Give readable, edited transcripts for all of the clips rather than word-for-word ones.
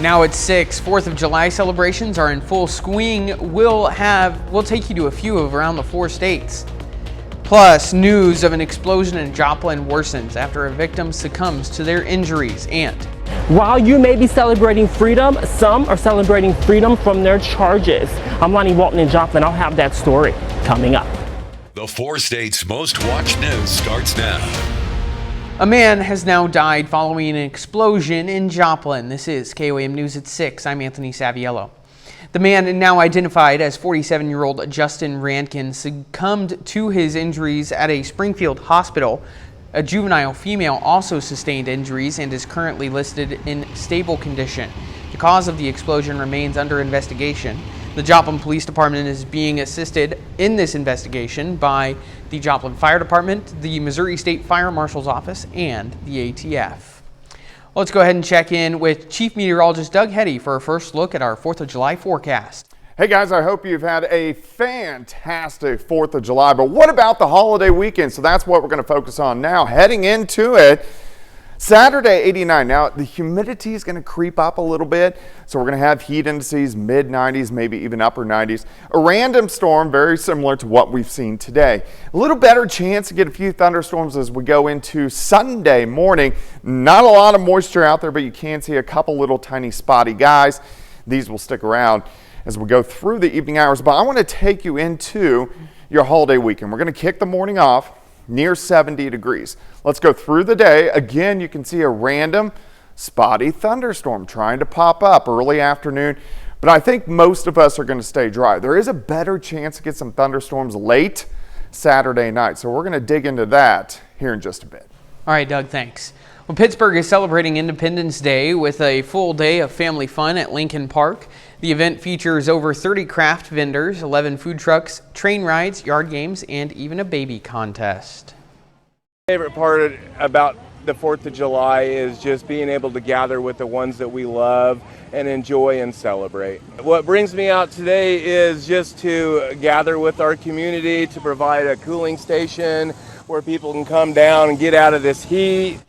Now at 6, 4th of July celebrations are in full swing. We'll take you to a few of around the 4 states. Plus, news of an explosion in Joplin worsens after a victim succumbs to their injuries. And while you may be celebrating freedom, some are celebrating freedom from their charges. I'm Lonnie Walton in Joplin. I'll have that story coming up. The 4 states' most watched news starts now. A man has now died following an explosion in Joplin. This is KOAM News at 6. I'm Anthony Saviello. The man, now identified as 47-year-old Justin Rankin, succumbed to his injuries at a Springfield hospital. A juvenile female also sustained injuries and is currently listed in stable condition. The cause of the explosion remains under investigation. The Joplin Police Department is being assisted in this investigation by the Joplin Fire Department, the Missouri State Fire Marshal's Office, and the ATF. Let's go ahead and check in with Chief Meteorologist Doug Heddy for a first look at our 4th of July forecast. Hey guys, I hope you've had a fantastic 4th of July, but what about the holiday weekend? So that's what we're going to focus on now. Heading into it, Saturday, 89. Now, the humidity is going to creep up a little bit, so we're going to have heat indices, mid-90s, maybe even upper 90s. A random storm, very similar to what we've seen today. A little better chance to get a few thunderstorms as we go into Sunday morning. Not a lot of moisture out there, but you can see a couple little tiny spotty guys. These will stick around as we go through the evening hours, but I want to take you into your holiday weekend. We're going to kick the morning off near 70 degrees. Let's go through the day. Again, you can see a random spotty thunderstorm trying to pop up early afternoon, but I think most of us are going to stay dry. There is a better chance to get some thunderstorms late Saturday night, so we're going to dig into that here in just a bit. All right, Doug, thanks. Well, Pittsburgh is celebrating Independence Day with a full day of family fun at Lincoln Park. The event features over 30 craft vendors, 11 food trucks, train rides, yard games, and even a baby contest. My favorite part about the 4th of July is just being able to gather with the ones that we love and enjoy and celebrate. What brings me out today is just to gather with our community, to provide a cooling station where people can come down and get out of this heat.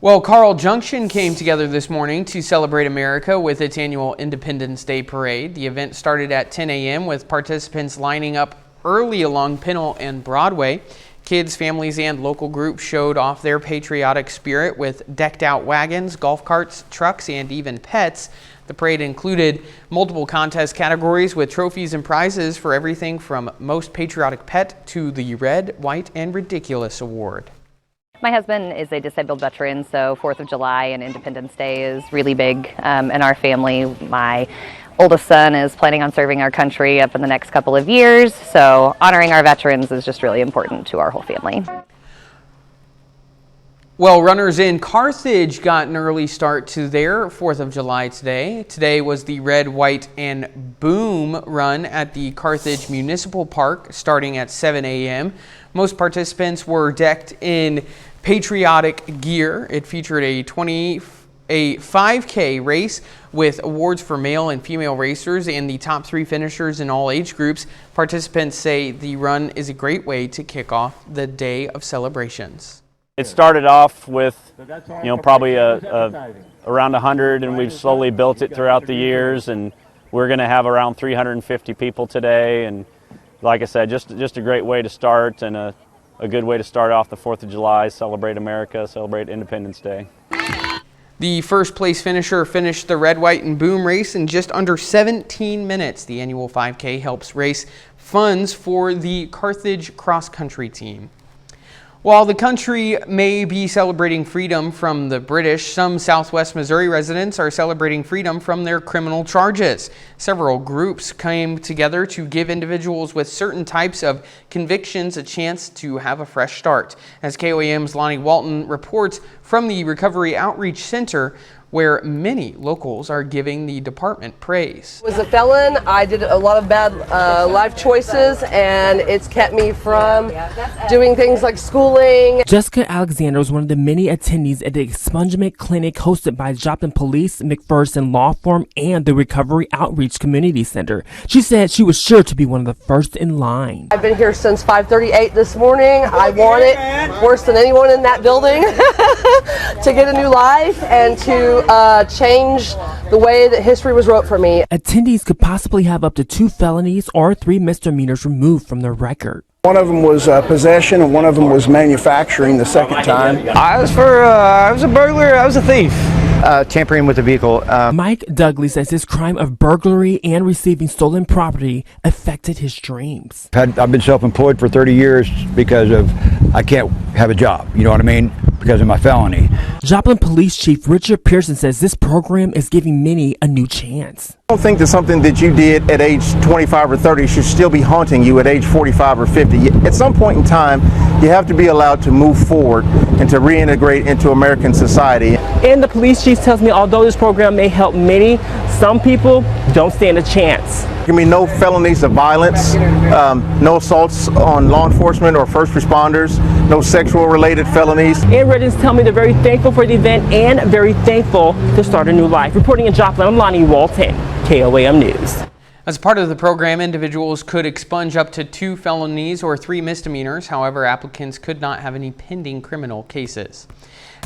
Well, Carl Junction came together this morning to celebrate America with its annual Independence Day Parade. The event started at 10 a.m. with participants lining up early along Pinole and Broadway. Kids, families, and local groups showed off their patriotic spirit with decked-out wagons, golf carts, trucks, and even pets. The parade included multiple contest categories with trophies and prizes for everything from Most Patriotic Pet to the Red, White, and Ridiculous Award. My husband is a disabled veteran, so 4th of July and Independence Day is really big in our family. My oldest son is planning on serving our country up in the next couple of years, so honoring our veterans is just really important to our whole family. Well, runners in Carthage got an early start to their 4th of July today. Today was the Red, White, and Boom run at the Carthage Municipal Park starting at 7 a.m. Most participants were decked in patriotic gear. It featured a 5K race with awards for male and female racers and the top 3 finishers in all age groups. Participants say the run is a great way to kick off the day of celebrations. It started off with, probably around 100, and we've slowly built it throughout the years, and we're going to have around 350 people today. And like I said, just a great way to start, and a good way to start off the 4th of July, celebrate America, celebrate Independence Day. The first place finisher finished the Red, White, and Boom race in just under 17 minutes. The annual 5K helps raise funds for the Carthage cross-country team. While the country may be celebrating freedom from the British, some Southwest Missouri residents are celebrating freedom from their criminal charges. Several groups came together to give individuals with certain types of convictions a chance to have a fresh start. As KOAM's Lonnie Walton reports from the Recovery Outreach Center, where many locals are giving the department praise. I was a felon. I did a lot of bad life choices, and it's kept me from doing things like schooling. Jessica Alexander was one of the many attendees at the Expungement clinic hosted by Joplin Police, McPherson Law Firm, and the Recovery Outreach Community Center. She said she was sure to be one of the first in line. I've been here since 5:38 this morning. I want it worse than anyone in that building to get a new life and to to change the way that history was wrote for me. Attendees could possibly have up to 2 felonies or 3 misdemeanors removed from their record. One of them was possession, and one of them was manufacturing the second time. I was a burglar, I was a thief. Tampering with the vehicle. Mike Dudley says his crime of burglary and receiving stolen property affected his dreams. I've been self-employed for 30 years because I can't have a job, you know what I mean, because of my felony. Joplin Police Chief Richard Pearson says this program is giving many a new chance. I don't think that something that you did at age 25 or 30 should still be haunting you at age 45 or 50. At some point in time, you have to be allowed to move forward and to reintegrate into American society. And the police chief tells me although this program may help many, some people don't stand a chance. There can be no felonies of violence, no assaults on law enforcement or first responders, no sexual related felonies. And residents tell me they're very thankful for the event and very thankful to start a new life. Reporting in Joplin, I'm Lonnie Walton, KOAM News. As part of the program, individuals could expunge up to 2 felonies or 3 misdemeanors. However, applicants could not have any pending criminal cases.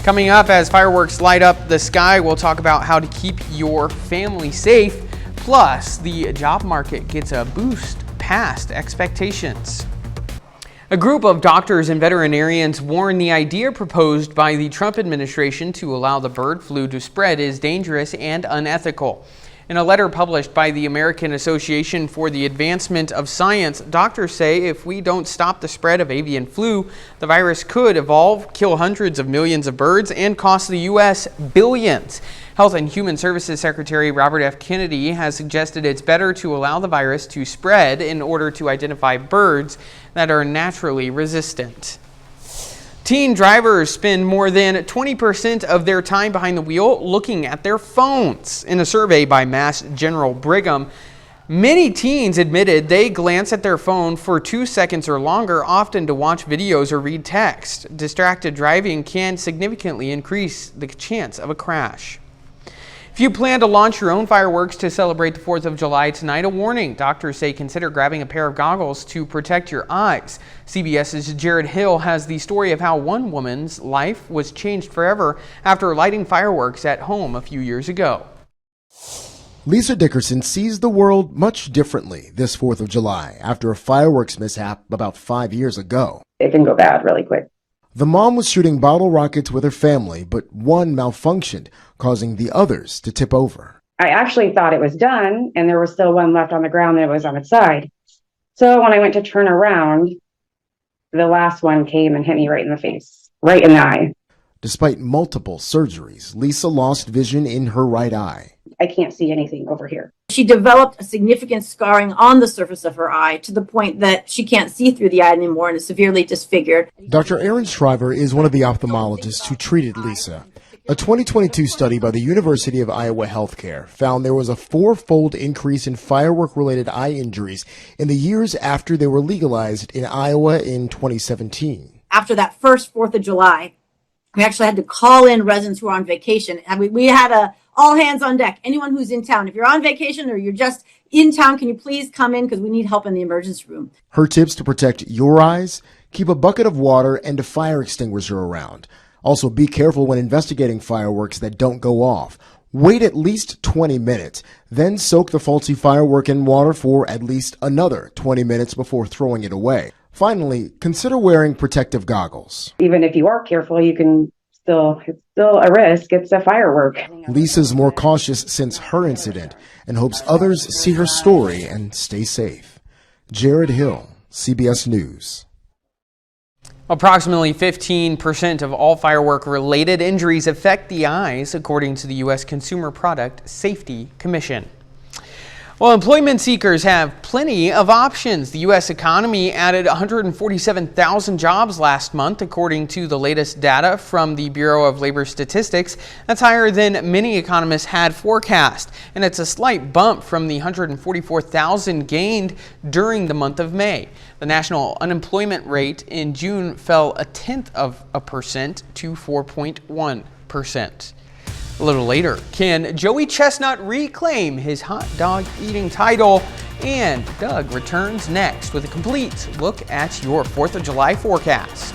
Coming up, as fireworks light up the sky, we'll talk about how to keep your family safe. Plus, the job market gets a boost past expectations. A group of doctors and veterinarians warn the idea proposed by the Trump administration to allow the bird flu to spread is dangerous and unethical. In a letter published by the American Association for the Advancement of Science, doctors say if we don't stop the spread of avian flu, the virus could evolve, kill hundreds of millions of birds, and cost the U.S. billions. Health and Human Services Secretary Robert F. Kennedy has suggested it's better to allow the virus to spread in order to identify birds that are naturally resistant. Teen drivers spend more than 20% of their time behind the wheel looking at their phones. In a survey by Mass General Brigham, many teens admitted they glance at their phone for 2 seconds or longer, often to watch videos or read text. Distracted driving can significantly increase the chance of a crash. If you plan to launch your own fireworks to celebrate the 4th of July tonight, a warning. Doctors say consider grabbing a pair of goggles to protect your eyes. CBS's Jared Hill has the story of how one woman's life was changed forever after lighting fireworks at home a few years ago. Lisa Dickerson sees the world much differently this 4th of July after a fireworks mishap about 5 years ago. It can go bad really quick. The mom was shooting bottle rockets with her family, but one malfunctioned, causing the others to tip over. I actually thought it was done, and there was still one left on the ground that was on its side. So when I went to turn around, the last one came and hit me right in the face, right in the eye. Despite multiple surgeries, Lisa lost vision in her right eye. I can't see anything over here. She developed a significant scarring on the surface of her eye to the point that she can't see through the eye anymore and is severely disfigured. Dr. Aaron Shriver is one of the ophthalmologists who treated Lisa. A 2022 study by the University of Iowa Healthcare found there was a 4-fold increase in firework-related eye injuries in the years after they were legalized in Iowa in 2017. After that first 4th of July, we actually had to call in residents who were on vacation. And we had a all hands on deck. Anyone who's in town, if you're on vacation or you're just in town, can you please come in because we need help in the emergency room. Her tips to protect your eyes: keep a bucket of water and a fire extinguisher around. Also, be careful when investigating fireworks that don't go off. Wait at least 20 minutes, then soak the faulty firework in water for at least another 20 minutes before throwing it away. Finally, consider wearing protective goggles. Even if you are careful, you can it's still a risk. It's a firework. Lisa's more cautious since her incident and hopes others see her story and stay safe. Jared Hill, CBS News. Approximately 15% of all firework-related injuries affect the eyes, according to the U.S. Consumer Product Safety Commission. Well, employment seekers have plenty of options. The U.S. economy added 147,000 jobs last month, according to the latest data from the Bureau of Labor Statistics. That's higher than many economists had forecast, and it's a slight bump from the 144,000 gained during the month of May. The national unemployment rate in June fell 0.1% to 4.1%. A little later, can Joey Chestnut reclaim his hot dog eating title? And Doug returns next with a complete look at your 4th of July forecast.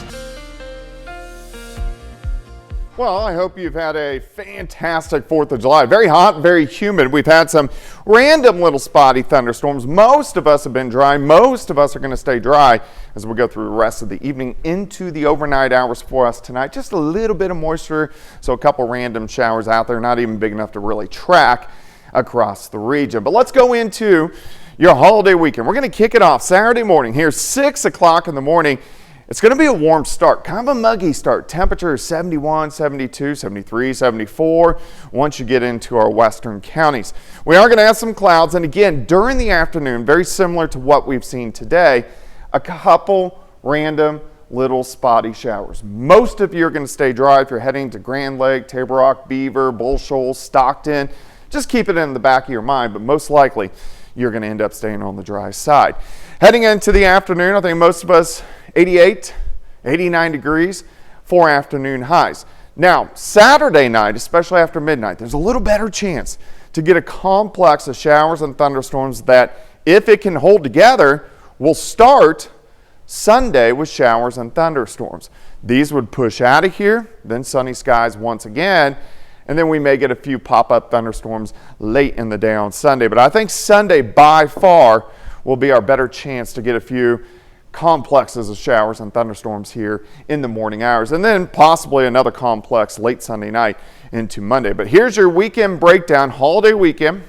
Well, I hope you've had a fantastic 4th of July. Very hot, very humid. We've had some random little spotty thunderstorms. Most of us have been dry. Most of us are going to stay dry as we go through the rest of the evening into the overnight hours for us tonight. Just a little bit of moisture, so a couple random showers out there, not even big enough to really track across the region. But let's go into your holiday weekend. We're going to kick it off Saturday morning here, 6 o'clock in the morning. It's going to be a warm start, kind of a muggy start. Temperature is 71, 72, 73, 74 once you get into our western counties. We are going to have some clouds, and again, during the afternoon, very similar to what we've seen today, a couple random little spotty showers. Most of you are going to stay dry if you're heading to Grand Lake, Table Rock, Beaver, Bull Shoals, Stockton. Just keep it in the back of your mind, but most likely you're going to end up staying on the dry side. Heading into the afternoon, I think most of us 88, 89 degrees for afternoon highs. Now, Saturday night, especially after midnight, there's a little better chance to get a complex of showers and thunderstorms that, if it can hold together, will start Sunday with showers and thunderstorms. These would push out of here, then sunny skies once again, and then we may get a few pop-up thunderstorms late in the day on Sunday. But I think Sunday by far will be our better chance to get a few complexes of showers and thunderstorms here in the morning hours, and then possibly another complex late Sunday night into Monday. But here's your weekend breakdown. Holiday weekend,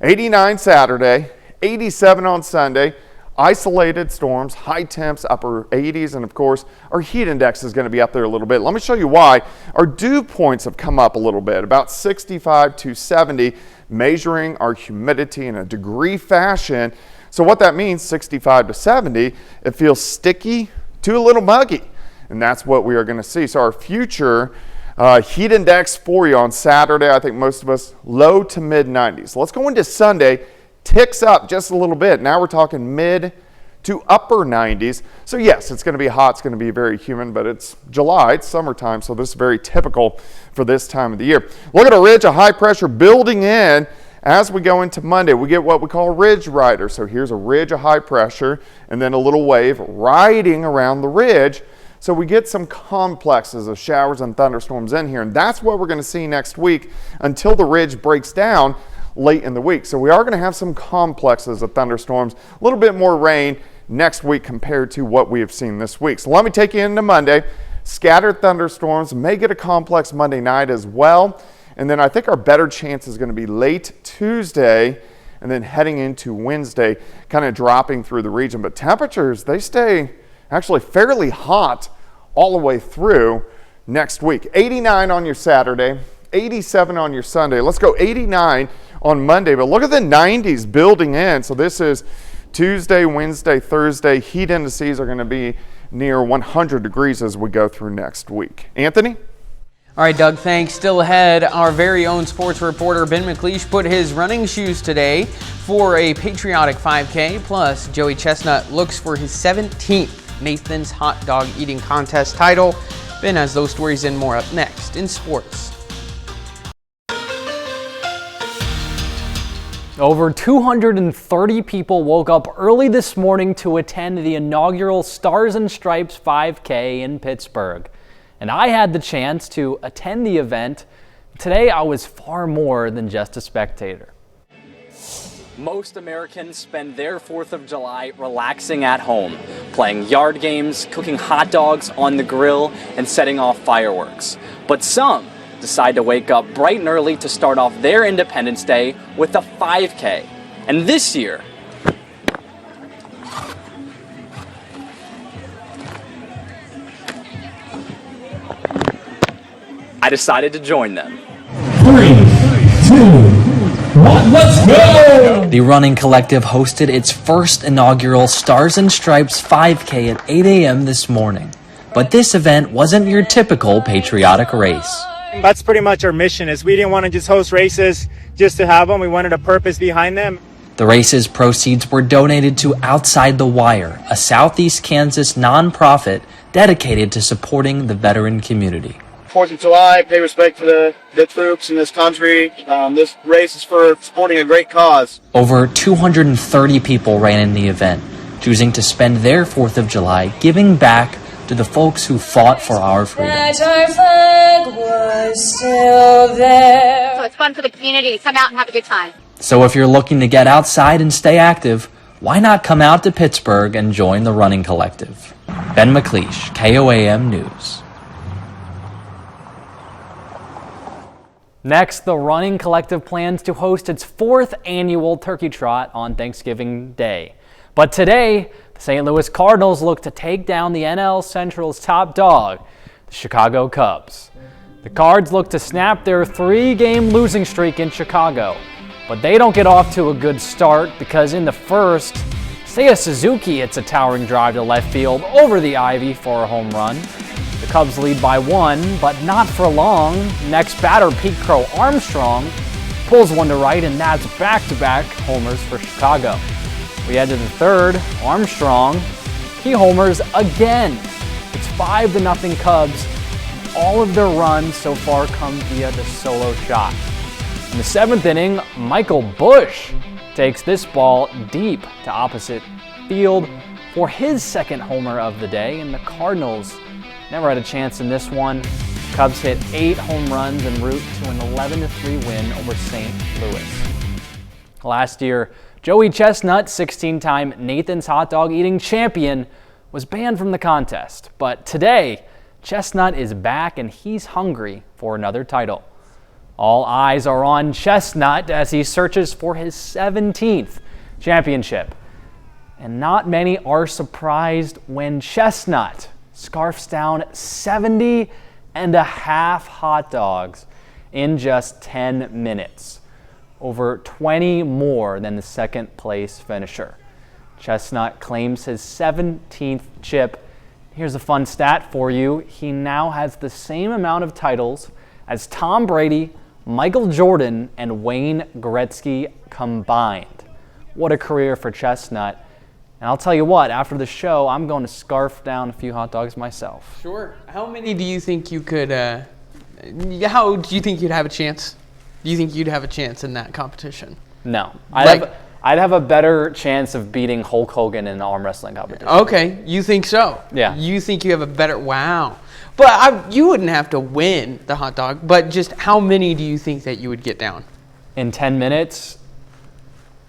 89 Saturday, 87 on Sunday, isolated storms, high temps, upper 80s, and of course our heat index is going to be up there a little bit. Let me show you why. Our dew points have come up a little bit, about 65 to 70, measuring our humidity in a degree fashion. So what that means, 65 to 70, it feels sticky to a little muggy, and that's what we are going to see. So our future heat index for you on Saturday, I think most of us, low to mid 90s. Let's go into Sunday, ticks up just a little bit. Now we're talking mid to upper 90s. So yes, it's going to be hot, it's going to be very humid, but it's July, it's summertime, so this is very typical for this time of the year. Look at a ridge of high pressure building in. As we go into Monday, we get what we call a ridge rider. So here's a ridge of high pressure and then a little wave riding around the ridge. So we get some complexes of showers and thunderstorms in here, and that's what we're going to see next week until the ridge breaks down late in the week. So we are going to have some complexes of thunderstorms, a little bit more rain next week compared to what we have seen this week. So let me take you into Monday. Scattered thunderstorms, may get a complex Monday night as well. And then I think our better chance is going to be late Tuesday and then heading into Wednesday, kind of dropping through the region. But temperatures, they stay actually fairly hot all the way through next week. 89 on your Saturday, 87 on your Sunday. Let's go 89 on Monday. But look at the 90s building in. So this is Tuesday, Wednesday, Thursday. Heat indices are going to be near 100 degrees as we go through next week. Anthony? All right, Doug, thanks. Still ahead, our very own sports reporter Ben McLeish put his running shoes today for a patriotic 5K. Plus, Joey Chestnut looks for his 17th Nathan's Hot Dog Eating Contest title. Ben has those stories and more up next in sports. Over 230 people woke up early this morning to attend the inaugural Stars and Stripes 5K in Pittsburgh. And I had the chance to attend the event. Today, I was far more than just a spectator. Most Americans spend their 4th of July relaxing at home, playing yard games, cooking hot dogs on the grill, and setting off fireworks. But some decide to wake up bright and early to start off their Independence Day with a 5K. And this year, I decided to join them. 3, 2, 1, let's go! The running collective hosted its first inaugural Stars and Stripes 5K at 8 a.m. this morning. But this event wasn't your typical patriotic race. That's pretty much our mission, is we didn't want to just host races just to have them. We wanted a purpose behind them. The race's proceeds were donated to Outside the Wire, a Southeast Kansas nonprofit dedicated to supporting the veteran community. 4th of July, pay respect for the troops in this country. This race is for supporting a great cause. Over 230 people ran in the event, choosing to spend their 4th of July giving back to the folks who fought for our freedom. That our flag was still there. So it's fun for the community to come out and have a good time. So if you're looking to get outside and stay active, why not come out to Pittsburgh and join the running collective? Ben McLeish, KOAM News. Next, the Running Collective plans to host its 4th annual Turkey Trot on Thanksgiving Day. But today, the St. Louis Cardinals look to take down the NL Central's top dog, the Chicago Cubs. The Cards look to snap their 3-game losing streak in Chicago, but they don't get off to a good start because in the first, Seiya Suzuki hits a towering drive to left field over the ivy for a home run. The Cubs lead by 1, but not for long. Next batter, Pete Crow Armstrong, pulls one to right, and that's back-to-back homers for Chicago. We head to the third. Armstrong, he homers again. It's 5-0 Cubs. All of their runs so far come via the solo shot. In the 7th inning, Michael Busch takes this ball deep to opposite field for his 2nd homer of the day, and the Cardinals never had a chance in this one. Cubs hit 8 home runs en route to an 11-3 win over St. Louis. Last year, Joey Chestnut, 16-time Nathan's Hot Dog eating champion, was banned from the contest. But today, Chestnut is back and he's hungry for another title. All eyes are on Chestnut as he searches for his 17th championship. And not many are surprised when Chestnut scarfs down 70 and a half hot dogs in just 10 minutes. Over 20 more than the 2nd place finisher. Chestnut claims his 17th chip. Here's a fun stat for you. He now has the same amount of titles as Tom Brady, Michael Jordan, and Wayne Gretzky combined. What a career for Chestnut. And I'll tell you what, after the show, I'm going to scarf down a few hot dogs myself. Sure. How many do you think you could, how do you think you'd have a chance? Do you think you'd have a chance in that competition? No. I'd have a better chance of beating Hulk Hogan in an arm wrestling competition. Okay, you think so? Yeah. You think you have a better, wow. But you wouldn't have to win the hot dog, but just how many do you think that you would get down? In 10 minutes?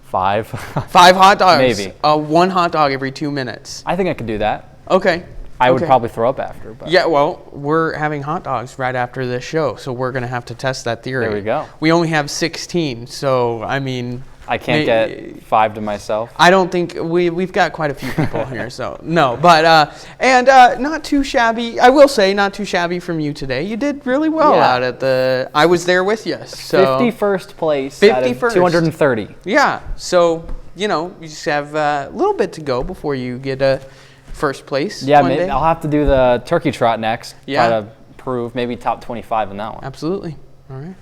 5. 5 hot dogs? Maybe. 1 hot dog every 2 minutes. I think I could do that. Okay. I would probably throw up after. But. Yeah, well, we're having hot dogs right after this show, so we're going to have to test that theory. There we go. We only have 16, so, I mean... I can't get 5 to myself. I don't think we've got quite a few people here, so no. But not too shabby. I will say, not too shabby from you today. You did really well out at the. I was there with you. So 51st place. 51st. Out of 230. Yeah. So you just have a little bit to go before you get a first place. Yeah, maybe I'll have to do the turkey trot next. Yeah. Try to prove maybe top 25 in that one. Absolutely. All right.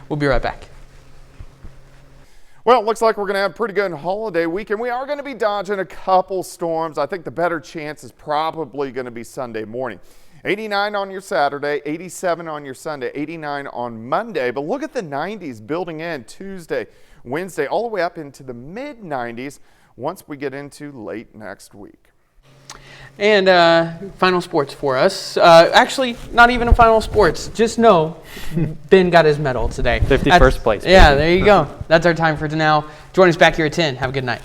We'll be right back. Well, it looks like we're going to have a pretty good holiday weekend. We are going to be dodging a couple storms. I think the better chance is probably going to be Sunday morning. 89 on your Saturday, 87 on your Sunday, 89 on Monday. But look at the 90s building in Tuesday, Wednesday, all the way up into the mid-90s once we get into late next week. And final sports for us. Actually, not even a final sports. Just know Ben got his medal today. 51st place. Yeah, there you go. That's our time for now. Join us back here at 10. Have a good night.